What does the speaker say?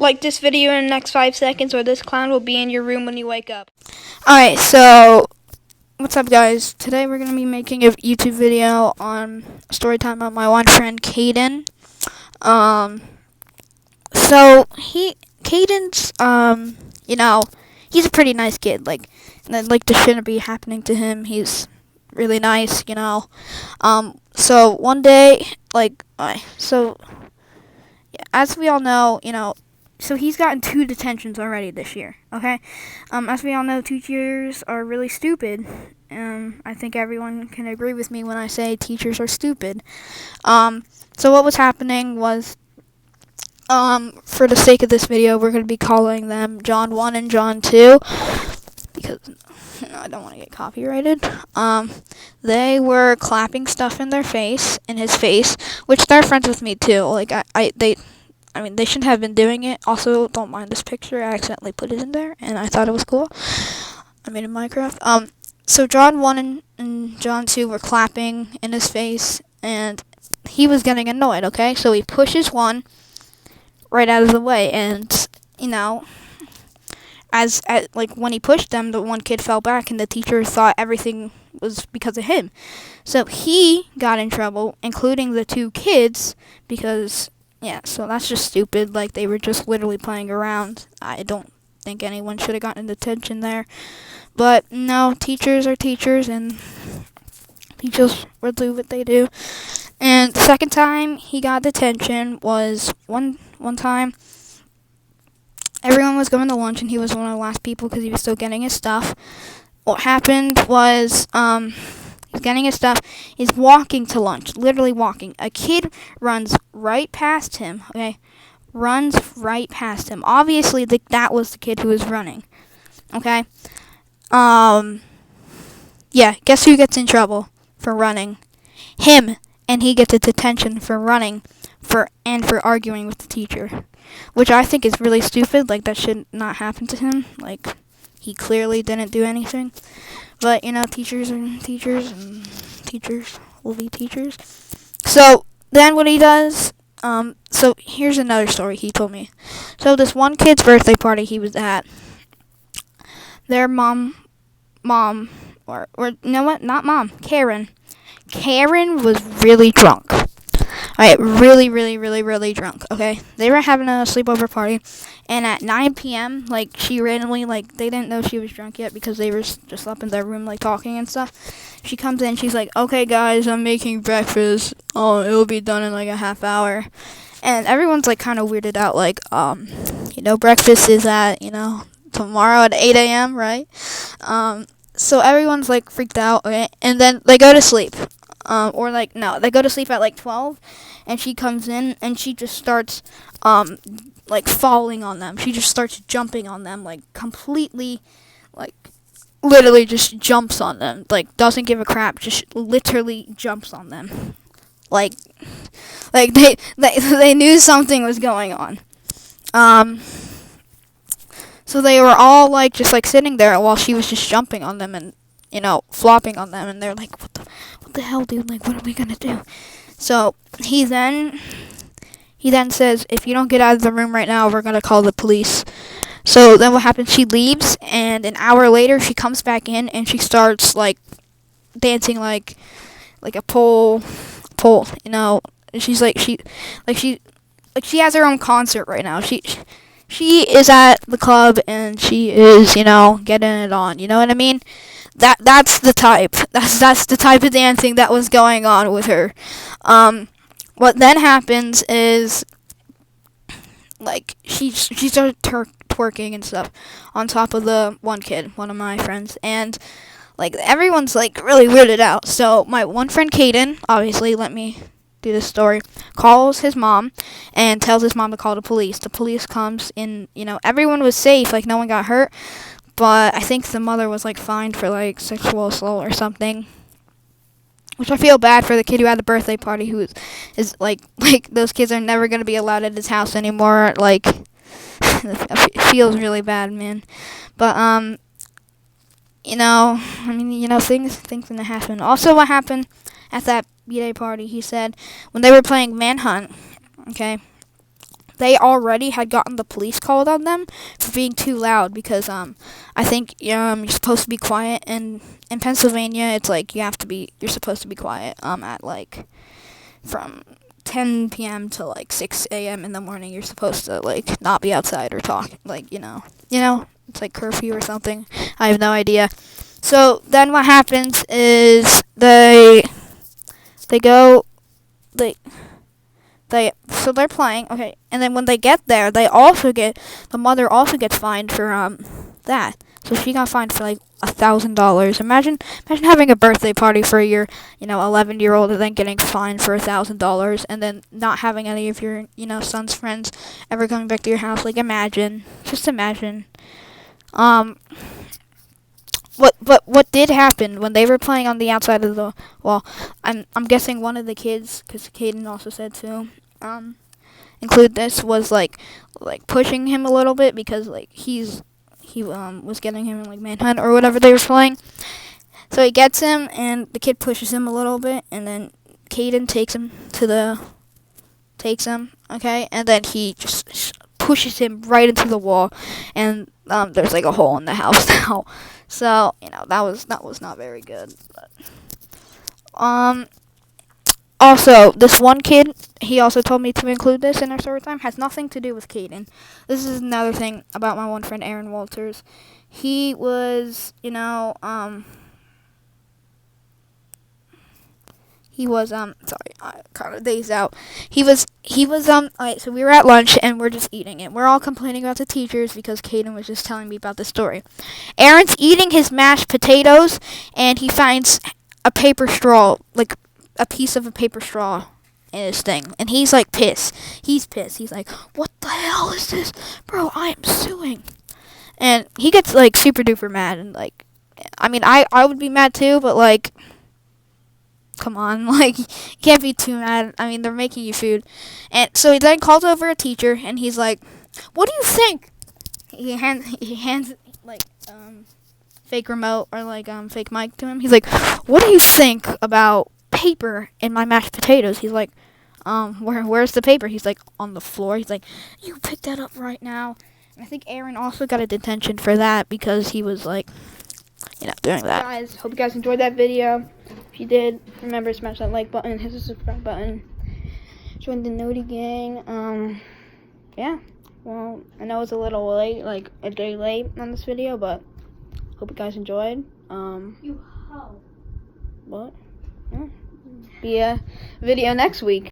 Like this video in the next 5 seconds, or this clown will be in your room when you wake up. Alright, so what's up, guys? Today we're gonna be making a YouTube video on a story time of my one friend Caden. Caden's he's a pretty nice kid. Like this shouldn't be happening to him. He's really nice. So one day, as we all know, so he's gotten 2 detentions already this year, okay? As we all know, teachers are really stupid. I think everyone can agree with me when I say teachers are stupid. So what was happening was, for the sake of this video, we're going to be calling them John 1 and John 2, because I don't want to get copyrighted. They were clapping stuff in his face, which they're friends with me too. They shouldn't have been doing it. Also, don't mind this picture. I accidentally put it in there, and I thought it was cool. I made it in Minecraft. So John 1 and John 2 were clapping in his face, and he was getting annoyed, okay? So he pushes one right out of the way, and, when he pushed them, the one kid fell back, and the teacher thought everything was because of him. So he got in trouble, including the 2 kids, because... yeah, so that's just stupid. Like, they were just literally playing around. I don't think anyone should have gotten detention there. But, no, teachers are teachers, and teachers will do what they do. And the second time he got detention was one time. Everyone was going to lunch, and he was one of the last people because he was still getting his stuff. What happened was, he's getting his stuff. He's walking to lunch, literally walking. A kid runs right past him, okay? Runs right past him. Obviously, that was the kid who was running, okay? Yeah, guess who gets in trouble for running? Him. And he gets a detention for running and for arguing with the teacher, which I think is really stupid. Like, that should not happen to him. Like, he clearly didn't do anything. But, teachers are teachers, and teachers will be teachers. So, then what he does, so here's another story he told me. So, this one kid's birthday party he was at, their mom, or you know what, not mom, Karen was really drunk. Alright, really, really, really, really drunk, okay? They were having a sleepover party, and at 9 p.m., she randomly, they didn't know she was drunk yet because they were just up in their room, talking and stuff. She comes in, she's like, okay, guys, I'm making breakfast. Oh, it'll be done in, a half hour. And everyone's, kind of weirded out, breakfast is at, tomorrow at 8 a.m., right? So everyone's, freaked out, okay? And then they go to sleep. No, they go to sleep at 12, and she comes in and she just starts falling on them. She just starts jumping on them, completely, literally just jumps on them, doesn't give a crap, just literally jumps on them. They knew something was going on. So they were all just sitting there while she was just jumping on them and flopping on them, and they're like, what the hell, dude? What are we gonna do? So he then says, if you don't get out of the room right now, we're gonna call the police. So then what happens? She leaves, and an hour later she comes back in, and she starts dancing like a pole. She's she has her own concert right now. She is at the club, and she is getting it on. You know what I mean? That's the type. That's the type of dancing that was going on with her. What then happens is she started twerking and stuff on top of the one kid, one of my friends, and everyone's really weirded out. So my one friend Caden, obviously, let me do this story, calls his mom and tells his mom to call the police. The police comes in. Everyone was safe, no one got hurt. But I think the mother was fined for sexual assault or something, which I feel bad for the kid who had the birthday party, who is those kids are never gonna be allowed at his house anymore. It feels really bad, man. But things gonna happen. Also, what happened at that B-Day party? He said when they were playing Manhunt, okay, they already had gotten the police called on them for being too loud because I think you're supposed to be quiet, and in Pennsylvania it's like you're supposed to be quiet at like from 10 p.m. to like 6 a.m. in the morning. You're supposed to like not be outside or talk, like it's like curfew or something. I have no idea. So then what happens is they go they so they're playing, okay, and then when they get there, the mother also gets fined for that. So she got fined for like $1,000. Imagine having a birthday party for your 11-year-old and then getting fined for $1,000, and then not having any of your son's friends ever coming back to your house. Like just imagine. What did happen when they were playing on the outside of the wall? I'm guessing one of the kids, because Caden also said to include this, was like pushing him a little bit because like he was getting him in like manhunt or whatever they were playing. So he gets him, and the kid pushes him a little bit, and then Caden takes him, okay, and then he just pushes him right into the wall, and there's like a hole in the house now. So that was not very good. But, also, this one kid, he also told me to include this in our story time, has nothing to do with Caden. This is another thing about my one friend, Aaron Walters. He was, sorry, I kind of dazed out. Alright, so we were at lunch, and we're just eating it. We're all complaining about the teachers because Caden was just telling me about the story. Aaron's eating his mashed potatoes, and he finds a paper straw, like a piece of a paper straw in his thing, and he's like pissed. He's pissed. He's like, "What the hell is this, bro? I am suing." And he gets like super duper mad, and like, I mean, I would be mad too, but like, come on, like, you can't be too mad. I mean, they're making you food. And so he then calls over a teacher, and he's like, "What do you think?" He hands like fake remote or like fake mic to him. He's like, "What do you think about paper in my mashed potatoes?" He's like, where's the paper?" He's like, "On the floor." He's like, "You pick that up right now." And I think Aaron also got a detention for that because he was like, doing that. Guys, hope you guys enjoyed that video. If you did, remember to smash that like button, hit the subscribe button, join the Noti gang. Yeah. Well, I know it's a little late, like a day late on this video, but hope you guys enjoyed. You hoe. What? Yeah. Be a video next week.